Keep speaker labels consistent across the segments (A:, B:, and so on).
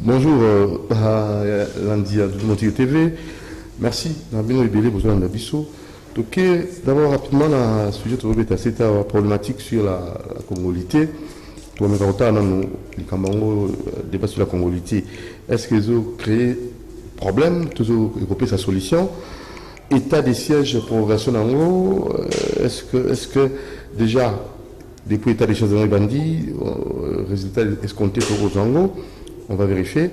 A: Bonjour, lundi à Montego TV. Merci. Nabino Ibele, besoin d'Abisso. Donc, d'abord, rapidement, le sujet c'est la problématique sur la congolité. Tout le monde débat sur la congolité. Est-ce qu'ils ont créé problème, toujours développé sa solution? État des sièges, prorogation en gros. Est-ce que déjà, depuis l'état des choses dans les bandits, résultat escompté pour aux angles, on va vérifier.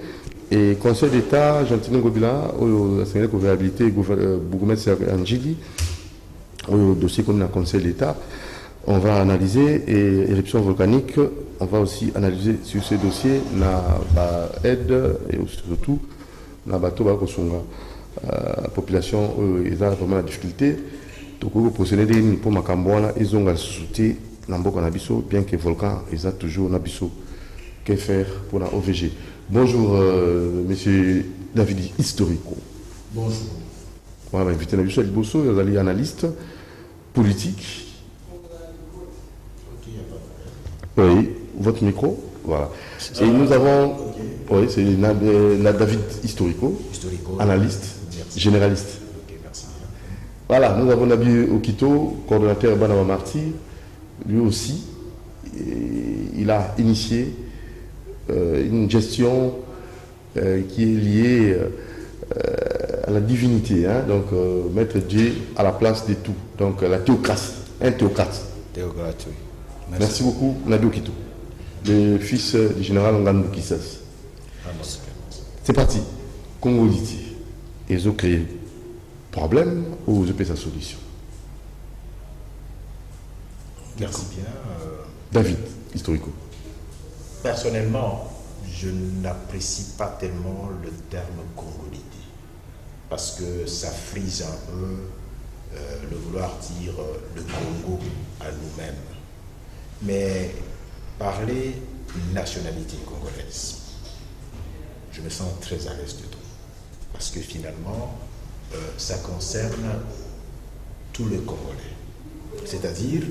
A: Et Conseil d'État, Gentino Gobila, l'Assemblée de gouvernabilité, Bourgmestre Anjidi, au dossier qu'on a Conseil d'État, on va analyser, et éruption volcanique, on va aussi analyser sur ce dossier la aide et surtout la bateau la population ils ont vraiment la difficulté. Donc vous possédez pour Macamboana, ils ont soutien Nambo Nabiso, bien que volcan, ils ont toujours Nabiso. Que faire pour la OVG? Bonjour, monsieur David Historico.
B: Bonjour.
A: On va inviter Nabiso Aliboso, il est analyste politique. Oui, votre micro, voilà. Et nous avons, oui, c'est David Historico, analyste, merci. Généraliste.
B: Okay, merci.
A: Voilà, nous avons Nabi Okito, coordonnateur Banama Marty, lui aussi, il a initié une gestion qui est liée à la divinité, hein, donc mettre Dieu à la place de tout, donc la théocratie, un théocrate.
B: Théocrate, oui.
A: Merci beaucoup, Nabi Okito, le fils du général Ngandou Kissas. C'est parti. Congolité. Ils ont créé problème ou ils ont fait sa solution?
B: Merci bien.
A: David, historico.
B: Personnellement, je n'apprécie pas tellement le terme congolité parce que ça frise un peu le vouloir dire le Congo à nous-mêmes. Mais parler nationalité congolaise, je me sens très à l'aise dedans. Parce que finalement, ça concerne tous les Congolais. C'est-à-dire,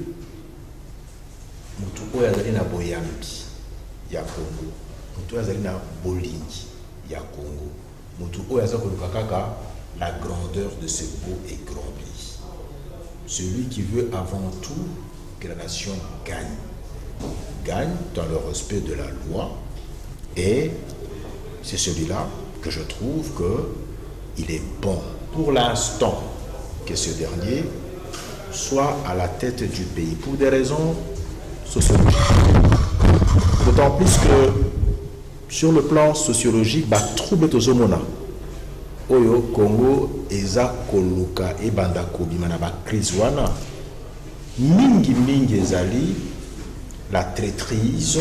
B: Moutou Yazali na Boyambi, ya Congo. Moutou Yazali na Bolingi, ya Congo. Moutou Yazali Kakaka, la grandeur de ce beau et grand pays. Celui qui veut avant tout que la nation gagne. Gagne dans le respect de la loi. Et c'est celui-là que je trouve qu'il est bon pour l'instant que ce dernier soit à la tête du pays pour des raisons sociologiques. D'autant plus que sur le plan sociologique, trouble tozomona oyo Congo eza koluka ebanda kobima na ba crise wana mingi ezali la traîtrise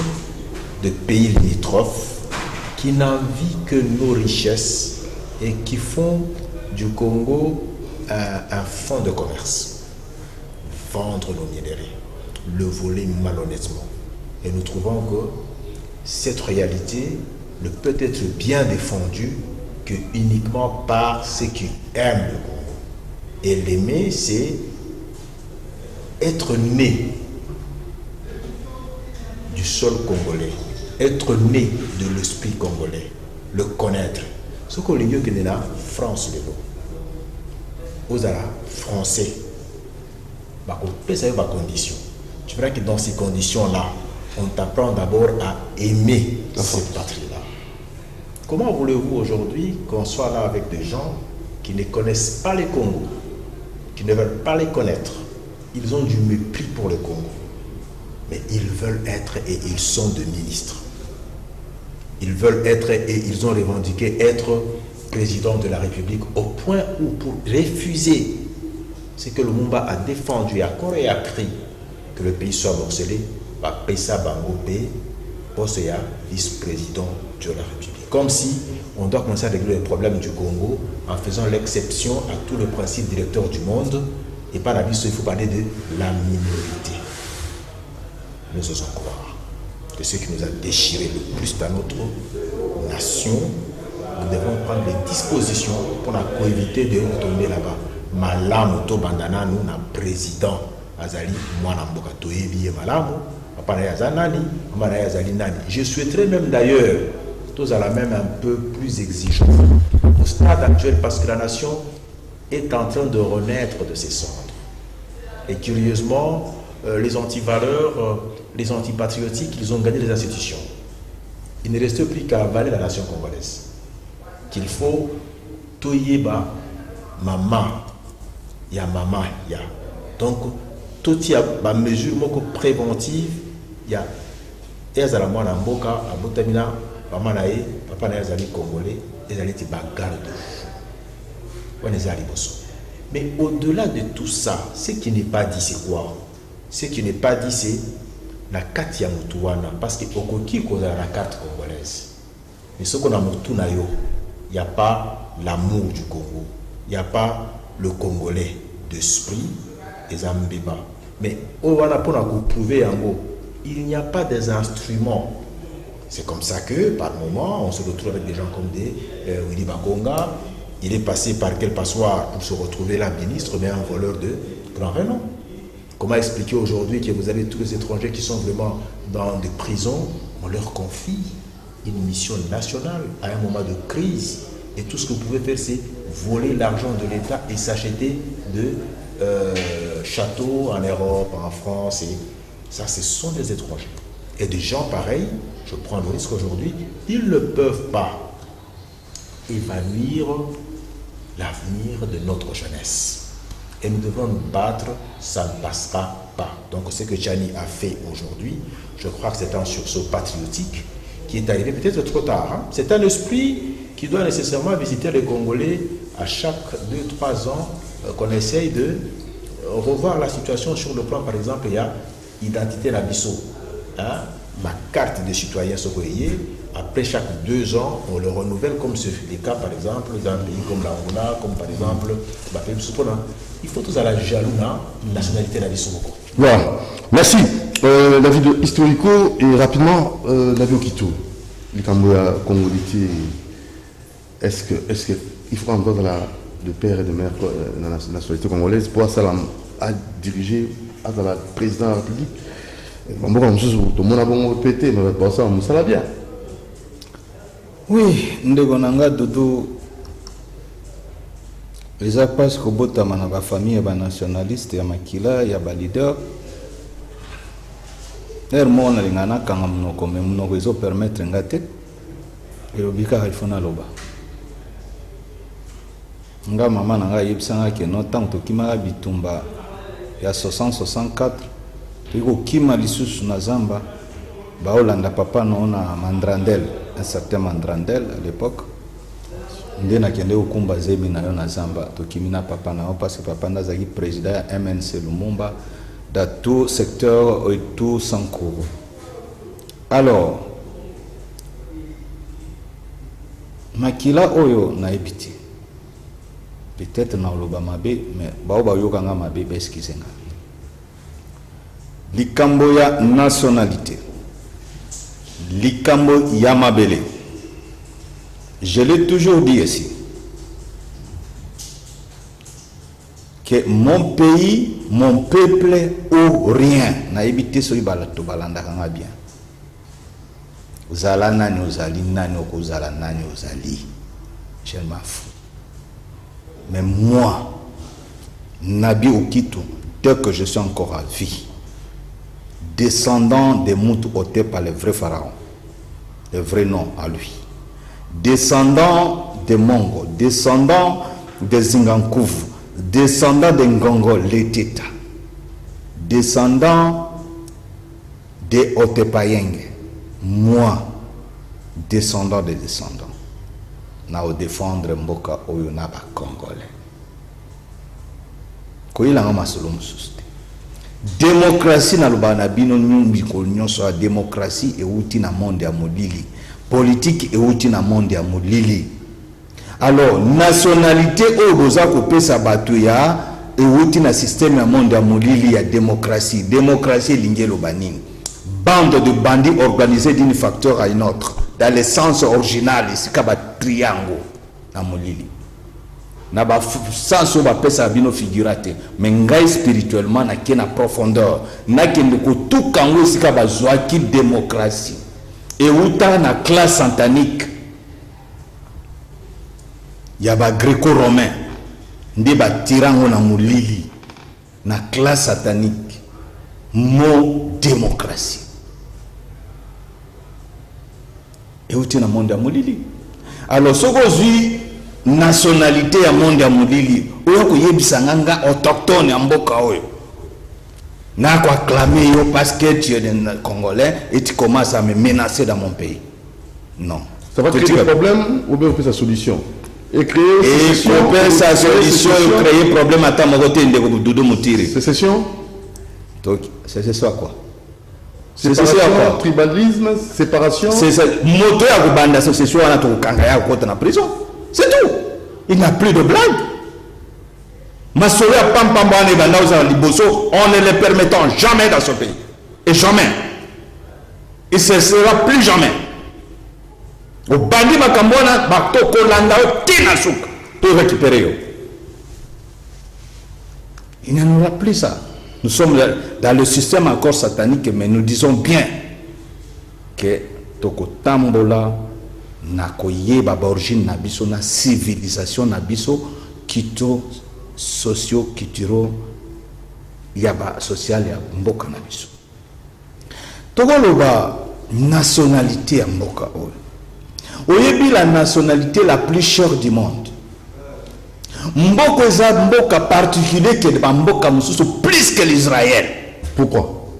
B: de pays limitrophes qui n'envient que nos richesses et qui font du Congo un fonds de commerce. Vendre nos minéraux, le voler malhonnêtement. Et nous trouvons que cette réalité ne peut être bien défendue que uniquement par ceux qui aiment le Congo. Et l'aimer, c'est être né du sol congolais, être né de l'esprit congolais, le connaître. Ce que les gens qui sont là, France, les aux français, c'est ma condition. Tu verras que dans ces conditions-là, on t'apprend d'abord à aimer cette patrie-là. Comment voulez-vous aujourd'hui qu'on soit là avec des gens qui ne connaissent pas les Congo, qui ne veulent pas les connaître? Ils ont du mépris pour le Congo. Mais ils veulent être et ils sont des ministres. Ils veulent être et ils ont revendiqué être président de la République au point où pour refuser ce que Lumumba a défendu à corps et à cri que le pays soit morcelé, Pessa Bangopé, poste vice-président de la République. Comme si on doit commencer à régler les problèmes du Congo en faisant l'exception à tous les principes directeurs du monde et par la vie, il faut parler de la minorité. Nous osons croire que ce qui nous a déchiré le plus dans notre nation, nous devons prendre les dispositions pour éviter de retourner là-bas. Malamu to bandana nous na président Azali Mwanamboka Toyebi Malamu, Apana Yazanani, Amana Yazali Nani. Je souhaiterais même d'ailleurs tous à la même un peu plus exigeant au stade actuel parce que la nation est en train de renaître de ses cendres. Et curieusement, les antivaleurs, les antipatriotiques, ils ont gagné les institutions. Il ne reste plus qu'à avaler la nation congolaise. Qu'il faut tout y ba maman, il y a maman, il y a. Donc, tout y a ma mesure préventive, il y a. Et à la moine mboka, à Botamina, maman nae, papa nae zali congolais, et zali ti bagarre de fou. On est allé bosso. Mais au-delà de tout ça, ce qui n'est pas dit, c'est quoi? Ce qui n'est pas dit, c'est la carte ya mutuana. Parce que okoki koza la carte congolaise. Mais ce qu'on a mutuna yo, il n'y a pas l'amour du Congo. Il n'y a pas le Congolais d'esprit et Zambéba. Mais pour prouver en gros, il n'y a pas des instruments. C'est comme ça que, par moment, on se retrouve avec des gens comme des Willy Bakonga. Il est passé par quel passoire pour se retrouver là, ministre, mais un voleur de grand renom. Comment expliquer aujourd'hui que vous avez tous les étrangers qui sont vraiment dans des prisons, on leur confie une mission nationale à un moment de crise. Et tout ce que vous pouvez faire, c'est voler l'argent de l'État et s'acheter de châteaux en Europe, en France. Et ça, ce sont des étrangers. Et des gens pareils, je prends le risque aujourd'hui, ils ne peuvent pas évanouir l'avenir de notre jeunesse. Et nous devons nous battre, ça ne passera pas. Donc ce que Tchani a fait aujourd'hui, je crois que c'est un sursaut patriotique qui est arrivé peut-être trop tard. Hein. C'est un esprit qui doit nécessairement visiter les Congolais à chaque 2-3 ans, qu'on essaye de revoir la situation sur le plan, par exemple, il y a identité Nabiso. Hein? Ma carte de citoyen Sokoye, après chaque 2 ans, on le renouvelle comme c'est le cas, par exemple, dans un pays comme l'Angola, comme par exemple, il faut tous à la jalouna, nationalité Nabiso.
A: Voilà. Merci. David Historico et rapidement, David Okito, le Camboya Congolité. Est-ce qu'il faut encore de père et de mère dans la nationalité congolaise pour ça à diriger à la présidence de la République? Tout le monde a bon répété, mais pour ça, ça va bien.
C: Oui, Ndegonanga Dodo, les appages que Botama dans la famille, les nationalistes, il y a Makila, il y a les leaders. D'ailleurs, moi, on a les gens qui ont permettre de gâter. Et le bika, il faut n'aloba. Nga maman nga yebsanga ke no tant to kimara bitumba ya 60-64 iko kima lisusu na zamba baolanda papa no na Mandrandel, un certain Mandrandel à l'époque nde na kende okumba zebi na yo na zamba to kimina papa na parce que papa ndazaki président ya MNC Lumumba dans tout secteur et tout Sankuru. Alors makila oyo na ebiti peut-être na loba mabe mais baoba yokanga mabe beskizenga likambo ya nationalité likambo ya mabele. Je l'ai toujours dit ici que mon pays, mon peuple ou rien na ebité so ibala to balanda kanga bien uzala nani uzali nani okuzala nani uzali je m'en fous. Mais moi, Nabi Okito, dès que je suis encore à vie, descendant des Moutou ôtés par le vrai pharaon, le vrai nom à lui, descendant des Mongo, descendant des Zingankouv, descendant des Ngongo, les Teta, descendant des Otepayeng, moi, descendant des descendants. Na o défendre mboka oyo na ba congolais ko ila ngama solo mususte démocratie na lobana bino nyumbi ko nyonso a démocratie e uti na monde ya molili politique e uti na monde ya molili. Alors nationalité oyo boza ko pesa bato ya e uti na système ya monde ya molili ya démocratie lingelo banini bande de bandits organisés d'une facteur à une autre dans le sens original ici kaba triangle na molili na ba sens ba pesa bino figurate mais ngai spirituellement na kena profondeur na kende ko tout kango ici kaba zoaki démocratie euta na classe satanique ya ba gréco-romain nde batirango na molili na classe satanique mo démocratie euti na monde ya molili. Alors soko zui nationalité ya monde ya molili oyo koyebisa nga autochtone ya mboka oyo na ko acclamer yo parce que tu es un Congolais et tu commences à me menacer dans mon pays. Non.
A: Ça va créer des problèmes ou bien on fait sa solution? Et créer
C: sa solution et créer problème à ta côté de Doudou Moutiri.
A: Sécession?
C: Donc, c'est ça quoi?
A: Sécession, tribalisme, séparation?
C: C'est ça. Moto ya kubanda sécession wana to kangaya ko na prison. C'est tout. Il n'y a plus de blague. On ne les permettant jamais dans ce pays. Et jamais. Et ce ne sera plus jamais. Au bandi makambona, batoko landao tinasuk pour récupérer. Il n'y en aura plus ça. Nous sommes dans le système encore satanique, mais nous disons bien que toko tambola na koyeba ba origine na biso na civilisation na biso kito socio-culturel yaba social ya mboka na biso. Tokoloba nationalité ya mboka oyo. Oyebi la nationalité la plus chère du monde. Mboka eza mboka particulier que ba mboka mususu plus que l'Israël.
A: Pourquoi?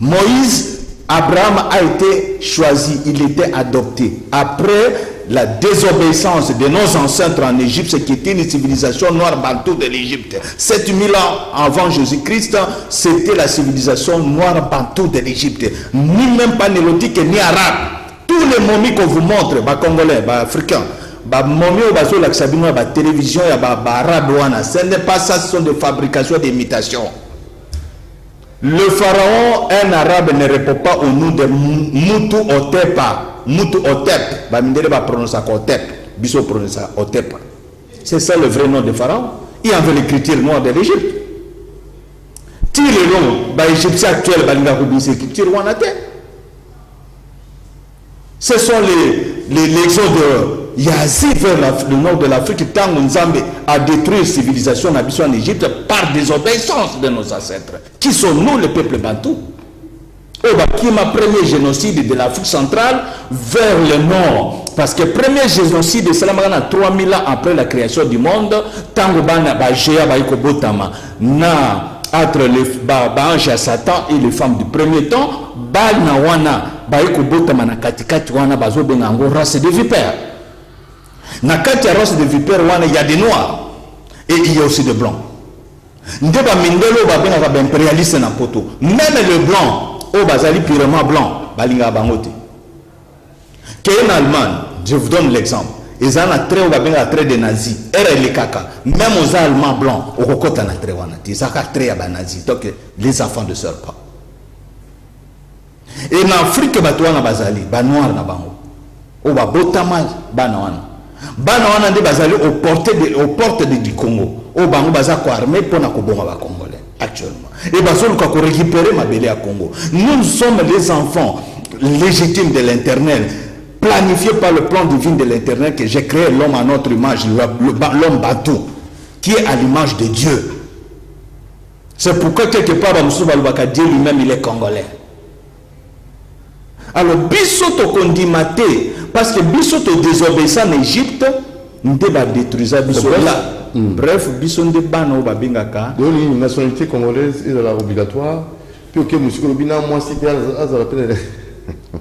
C: Moïse, Abraham a été choisi, il était adopté après la désobéissance de nos ancêtres en Égypte, ce qui était une civilisation noire bantou de l'Égypte. 7000 ans avant Jésus-Christ, c'était la civilisation noire bantou de l'Égypte. Ni même pas nélotique ni arabe. Tous les momies qu'on vous montre, bah congolais, bah africains, bah momies au bateau la bah télévision, bah arabe, ce n'est pas ça, ce sont des fabrications d'imitation. Le pharaon, un arabe, ne répond pas au nom de Moutou Otepa. Moutou Otep, Bamindele va prononcer Otep, Bisso prononce Otep. C'est ça le vrai nom de pharaon. Il avait l'écriture noire de l'Égypte. Tire le nom, l'Égyptien actuel, l'écriture wanate. Ce sont les exodes Yazi vers le nord de l'Afrique, tant Nzambe a détruit la civilisation en Égypte par désobéissance de nos ancêtres. Qui sont nous, le peuple bantou? Qui m'a premier génocide de l'Afrique centrale vers le nord. Parce que le premier génocide, c'est 3000 ans après la création du monde, tant que entre les anges à Satan et les femmes du premier temps, race de vipères. Na kati ya race de vipères, il y a des noirs et il y a aussi des blancs. Ndeba mindelo babengaka ba impérialiste na poto. Même le blanc, au bazali purement blanc, balinga bangote. En Allemagne, je vous donne l'exemple. Ils ont un trait au babengaka trait de nazi. Les kaka. Même aux Allemands blancs, au kokota na trait wana. Ils ont un trait à nazi. Donc les enfants ne sortent pas. Et en Afrique, batouana bazali, ba noir na bango. Au babotama banawana. Banawana de bazali aux portes du Congo. Au bango bazako armé pour na kobonga ba congolais actuellement. Et bazolo ka ko récupérer ma belé à Congo. Nous sommes les enfants légitimes de l'Éternel, planifiés par le plan divin de l'Éternel que j'ai créé l'homme à notre image, l'homme bateau, qui est à l'image de Dieu. C'est pourquoi quelque part Dieu lui-même il est congolais. Alors biso to kondimaté parce que biso to désobéissant en Égypte, nous devons détruire biso là. Bref, biso nde bana o babengaka.
A: Donc une nationalité congolaise est obligatoire. Puis ok, monsieur Lobina moi si bien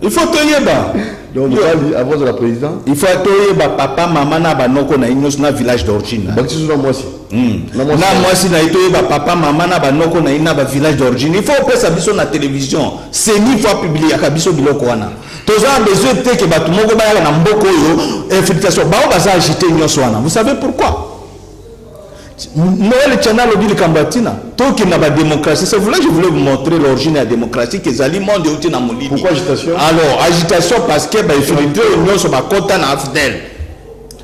C: il faut toyeba.
A: Donc avant de la présidente,
C: il faut toyeba papa maman na banoko na inos na village d'origine.
A: Donc c'est moi aussi.
C: Na moi si na toyeba papa maman na banoko na ina ba village d'origine. Il faut passer biso na télévision. C'est ni fois publié ka biso biloko wana. Toza besoin te que batu moko ba na mboko yo infiltration ba baza agiter nyonso wana. Vous savez pourquoi? Noël Tchana Lobili Kambatina, tant qu'il n'a pas de démocratie, c'est là que je voulais vous montrer l'origine de la démocratie qui est monde de Outina Moulini.
A: Pourquoi agitation?
C: Alors, agitation parce que il faut que l'union soit content à Afdel.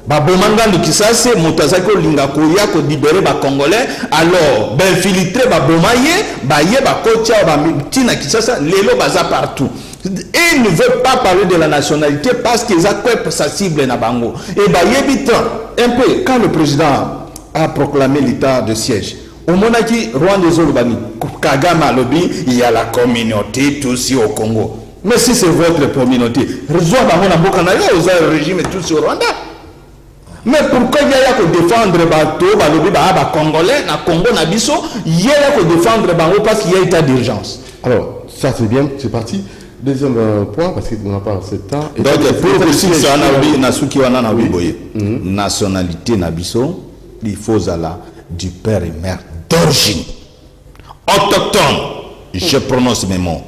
C: Bomanga de Kisase, Moutazako Lingakoya, ko libérer les Congolais, alors, infiltrer Bomaye, Baye, Bakotia, Tina Kisasa, Lelo Baza partout. Et ne veut pas parler de la nationalité parce qu'ils ont sa cible na bango. Et bah un peu quand le président a proclamé l'état de siège, au Monaki, Rwanda Zolobani, Kagame Lobby, il y a la communauté tous au Congo. Mais si c'est votre communauté, le régime est tous au Rwanda. Mais pourquoi il y a que défendre les Congolais, na Congo, na Bisso, il y a que défendre parce qu'il y a état d'urgence.
A: Alors, ça c'est bien, c'est parti. Deuxième point, parce qu'on n'a pas assez de temps.
C: Donc, pour que si ça a nationalité na Bisso, il faut là du père et mère d'origine. Autochtone, je prononce mes mots.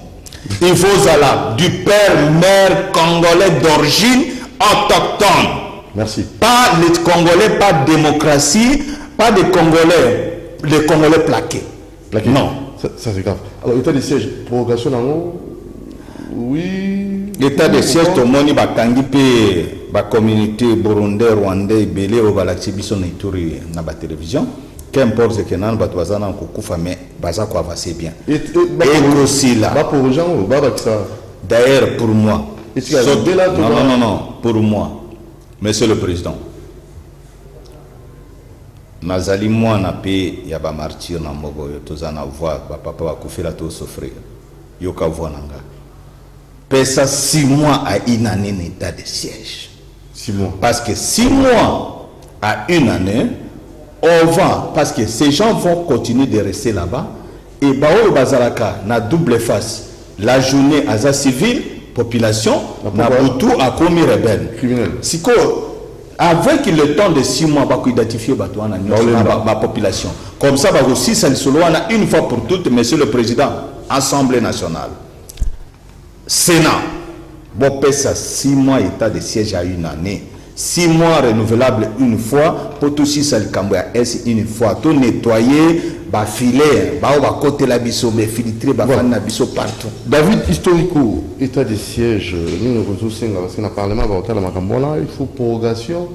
C: Il faut là du père et mère congolais d'origine autochtone.
A: Merci.
C: Pas les Congolais, pas de démocratie, pas de Congolais, les Congolais plaqués.
A: Plaqués.
C: Non.
A: Ça c'est grave. Alors, état de siège, prorogation en haut, oui.
C: L'état de siège, tout le monde va tanguer la communauté burundais, rwandais, belé, au galaxie, bison et touri dans la télévision. Qu'importe ce que nous avons besoin de faire, mais ça va passer bien.
A: Et
C: aussi là. D'ailleurs, pour moi. Non, pour moi. Monsieur le Président, nazali moi na pe ya ba martyr na mogo yo tozana voix ba papa va kufela to souffrir yo ka voix nanga pesa 6 mois à une année d'état de siège
A: 6 mois
C: parce que 6 mois à une année on va parce que ces gens vont continuer de rester là-bas et bao bazalaka na double face la journée aza civil population na butu a commis rebelle
A: criminel
C: siko avec le temps de 6 mois pour identifier la population comme ça va aussi ça le une fois pour toutes monsieur le président Assemblée nationale Sénat bon ça 6 mois état de siège à une année 6 mois renouvelable une fois pour tout si ça le Cambodge une fois tout nettoyer ba filer ba côté la biso mais filtrer ba fan na biso partout.
A: David historico état de siège nous ressources parce que le parlement va voter la makambola il faut prorogation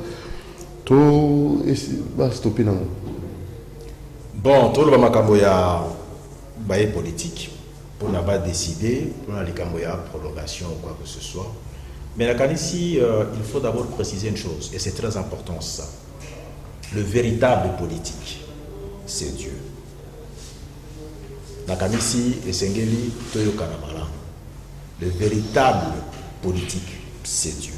A: tout va stopper non.
B: Bon tout le makambo ya baye politique pour n'a pas décider pour les kamboya prolongation ou quoi que ce soit. Mais la ici il faut d'abord préciser une chose et c'est très important ça. Le véritable politique c'est Dieu. Nakamisi et Sengeli Toyo Kanamala. Le véritable politique, c'est Dieu.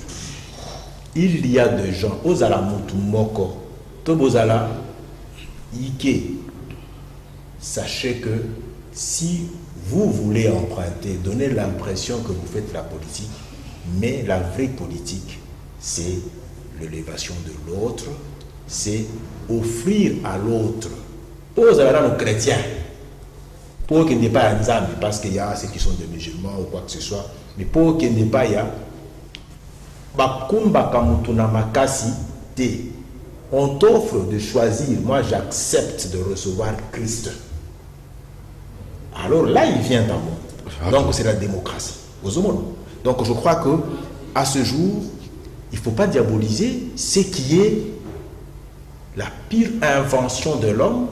B: Il y a des gens, Ozala Mutumoko, Tobozala, Ike. Sachez que si vous voulez emprunter, donner l'impression que vous faites la politique, mais la vraie politique, c'est l'élévation de l'autre, c'est offrir à l'autre. Ozala nos chrétiens. Pour qu'il n'y ait pas un Nzambi, parce qu'il y a ceux qui sont des musulmans ou quoi que ce soit, mais pour qu'il n'y ait pas, il y a Bakumba Kamutuna Makasi Te. On t'offre de choisir, moi j'accepte de recevoir Christ. Alors là, il vient dans moi. Donc c'est la démocratie. Donc je crois que à ce jour, il ne faut pas diaboliser ce qui est la pire invention de l'homme,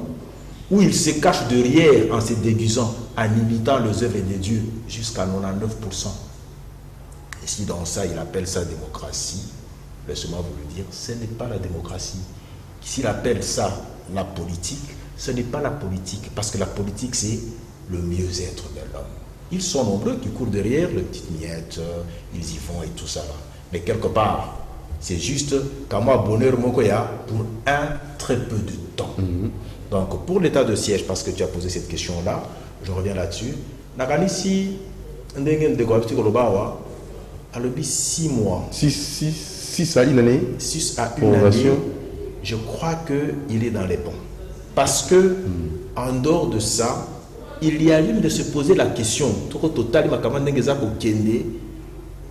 B: où il se cache derrière en se déguisant, en imitant les œuvres de Dieu jusqu'à 99%. Et si dans ça, il appelle ça démocratie, laissez-moi vous le dire, ce n'est pas la démocratie. S'il appelle ça la politique, ce n'est pas la politique, parce que la politique, c'est le mieux-être de l'homme. Ils sont nombreux qui courent derrière les petites miettes, ils y vont et tout ça. Mais quelque part, c'est juste qu'à moi, bonheur, mokoya, pour un très peu de temps. Donc, pour l'état de siège, parce que tu as posé cette question-là, je reviens là-dessus. Nakanisi, Ndenge de Gwapti Kolobawa, à l'objet 6 mois.
A: 6 à une année.
B: 6 à une année, je crois qu'il est dans les bons. Parce que, en dehors de ça, il y a lieu de se poser la question, tout total,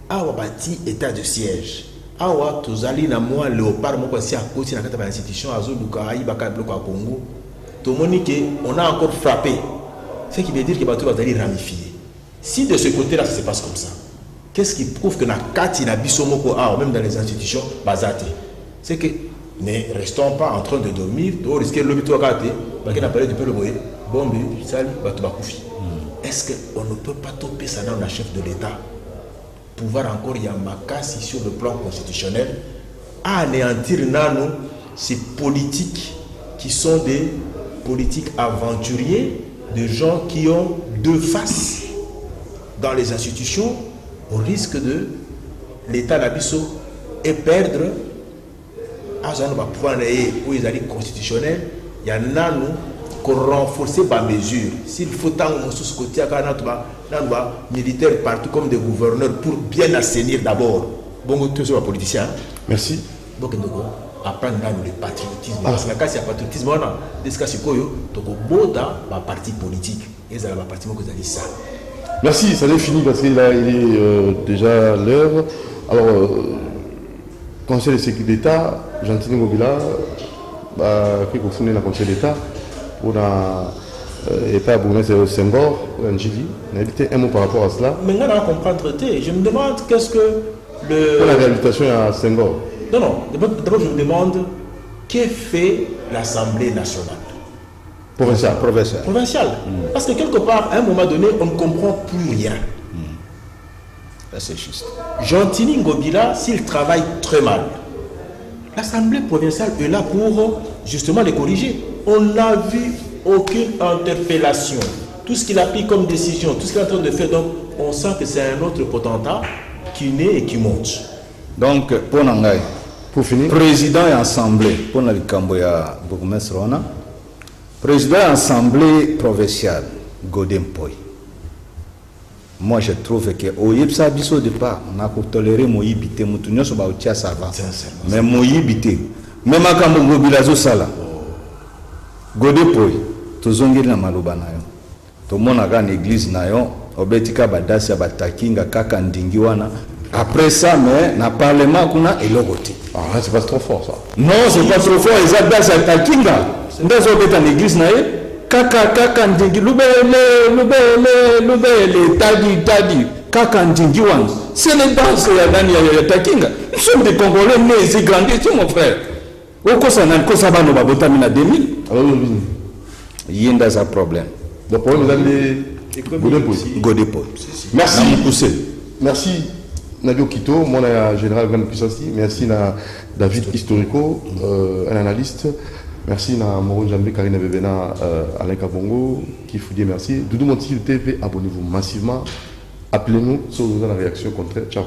B: Awabati état de siège. Awa, tozali na moi, léopard, moi, si à côté de l'institution, à Zoluka, Ibaka, Bloc à Congo. On a encore frappé. Ce qui veut dire que Batou va aller ramifier. Si de ce côté-là, ça se passe comme ça, qu'est-ce qui prouve que na Kati, na Bissomoko, même dans les institutions, Bazate, c'est que ne restons pas en train de dormir, de risquer le bito à Kati, parce qu'on a parlé du peu le moyen, bon, sali, Batou Bakoufi. Est-ce qu'on ne peut pas toper ça dans la chef de l'État pouvoir encore y makasi sur le plan constitutionnel à anéantir nano ces politiques qui sont des politiques aventuriers, de gens qui ont deux faces dans les institutions, au risque de l'État d'Abisso et perdre à un pouvoir où ils allaient constitutionnel. Il y a nano qu'on renforcer par mesure. S'il faut tant sous ce côté, militaires partout comme des gouverneurs pour bien assainir d'abord. Bon, tous les politiciens.
A: Merci.
B: Donc, apprendre le patriotisme. Parce que quand il y a patriotisme, on a des cas sur quoi donc au bout d'un parti politique. Et ça va partir que vous avez ça.
A: Merci, ça n'est fini parce qu'il est déjà l'heure. Alors, Conseil de sécurité d'État, Gentini Mobila, qui est le Conseil d'État, pour l'État bourgmestre Senghor, Njili. N'habitez un mot par rapport à cela.
B: Maintenant, on comprend traité. Je me demande qu'est-ce que le.
A: Pour la réhabilitation à Senghor.
B: Non. D'abord, je me demande qu'est fait l'Assemblée nationale provinciale. Parce que quelque part, à un moment donné, on ne comprend plus rien.
C: Là, c'est juste.
B: Gentini Ngobila, s'il travaille très mal, l'Assemblée provinciale est là pour justement les corriger. On n'a vu aucune interpellation. Tout ce qu'il a pris comme décision, tout ce qu'il est en train de faire, donc on sent que c'est un autre potentat qui naît et qui monte.
C: Donc, pour finir, président et assemblée, pour le Camboya Bourgmestre Rona, président et assemblée provinciale, Godem Poy. Moi, je trouve que au Yipsa Bisso de pas, on a pour tolérer mon yibité, mon tunio sur Baoutia, ça va. Mais mon yibité, même à Kambo Mobilazo Sala, Godem Poy, Tozongi na Maluba na yo. To mona ga l'église na yo, obetika badasi batakinga kaka ndingi wana. Après ça, mais dans le Parlement, on a éloigné.
A: Ah, c'est pas trop fort ça.
C: Non, c'est pas trop fort. Ils ont dit à Kinga. Dans l'église, kaka ndingi, lube, tadi, kaka ndingi wan. C'est les danses ya Dani ya Takinga. Nous sommes des Congolais nés et grandis, mon frère. Au Kosa na Kosa ba no babota mina 2000.
A: Alors,
C: il y a un problème.
A: Le problème, c'est les
C: Godepo.
A: Merci. Merci. Nabio Kito, mon général Grande Puissance, merci à David Historico, un analyste, merci à Moron Jambe, Karine Bebena, Alain Kabongo, qui vous dit merci. Doudou Monti TV, abonnez-vous massivement, appelez-nous sur la réaction contraire. Ciao.